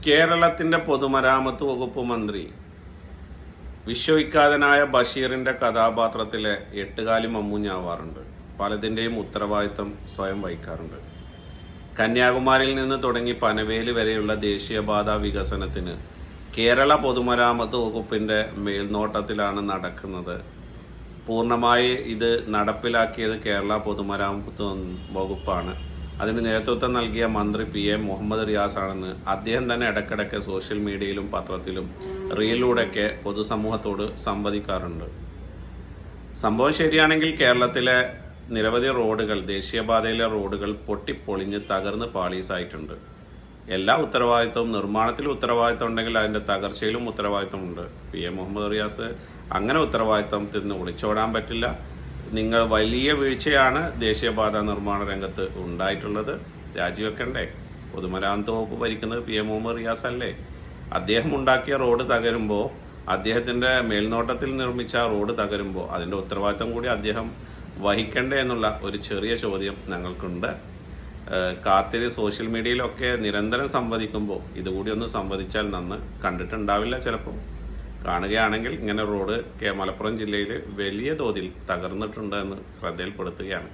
കേരളത്തിന്റെ പൊതുമരാമത്ത് വകുപ്പ് മന്ത്രി വിശ്വവിഖ്യാതനായ ബഷീറിന്റെ കഥാപാത്രത്തിലെ എട്ടുകാലി മമ്മൂഞ്ഞാവാറുണ്ട്. പലതിൻ്റെയും ഉത്തരവാദിത്തം സ്വയം വഹിക്കാറുണ്ട്. കന്യാകുമാരിയിൽ നിന്ന് തുടങ്ങി പനവേലി വരെയുള്ള ദേശീയപാത വികസനത്തിന് കേരള പൊതുമരാമത്ത് വകുപ്പിന്റെ മേൽനോട്ടത്തിലാണ് നടക്കുന്നത്. പൂർണ്ണമായി ഇത് നടപ്പിലാക്കിയത് കേരള പൊതുമരാമത്ത് വകുപ്പാണ്. അതിന് നേതൃത്വം നൽകിയ മന്ത്രി PM മുഹമ്മദ് റിയാസ് ആണെന്ന് അദ്ദേഹം തന്നെ ഇടയ്ക്കിടയ്ക്ക് സോഷ്യൽ മീഡിയയിലും പത്രത്തിലും റീലിലൂടെയൊക്കെ പൊതുസമൂഹത്തോട് സംവദിക്കാറുണ്ട്. സംഭവം ശരിയാണെങ്കിൽ കേരളത്തിലെ നിരവധി റോഡുകൾ, ദേശീയപാതയിലെ റോഡുകൾ പൊട്ടിപ്പൊളിഞ്ഞ് തകർന്ന് പാളീസായിട്ടുണ്ട്. എല്ലാ ഉത്തരവാദിത്വവും, നിർമ്മാണത്തിൽ ഉത്തരവാദിത്വം ഉണ്ടെങ്കിൽ അതിൻ്റെ തകർച്ചയിലും ഉത്തരവാദിത്വമുണ്ട്. PM മുഹമ്മദ് റിയാസ് അങ്ങനെ ഉത്തരവാദിത്വത്തിൽ നിന്ന് ഒളിച്ചോടാൻ പറ്റില്ല. നിങ്ങൾ വലിയ വീഴ്ചയാണ് ദേശീയപാത നിർമ്മാണ രംഗത്ത് ഉണ്ടായിട്ടുള്ളത്. രാജിവെക്കണ്ടേ? പൊതുമരാമത്ത് വകുപ്പ് ഭരിക്കുന്നത് PM മുഹമ്മദ് റിയാസ് അല്ലേ? അദ്ദേഹം ഉണ്ടാക്കിയ റോഡ് തകരുമ്പോൾ, അദ്ദേഹത്തിൻ്റെ മേൽനോട്ടത്തിൽ നിർമ്മിച്ച റോഡ് തകരുമ്പോൾ അതിൻ്റെ ഉത്തരവാദിത്വം കൂടി അദ്ദേഹം വഹിക്കണ്ടേ എന്നുള്ള ഒരു ചെറിയ ചോദ്യം ഞങ്ങൾക്കുണ്ട്. സോഷ്യൽ മീഡിയയിലൊക്കെ നിരന്തരം സംവദിക്കുമ്പോൾ ഇതുകൂടി ഒന്ന് സംവദിച്ചാൽ നന്ന്. കണ്ടിട്ടുണ്ടാവില്ല ചിലപ്പോൾ. കാണുകയാണെങ്കിൽ ഇങ്ങനെ റോഡ് മലപ്പുറം ജില്ലയിൽ വലിയ തോതിൽ തകർന്നിട്ടുണ്ട് എന്ന് ശ്രദ്ധയിൽപ്പെടുത്തുകയാണ്.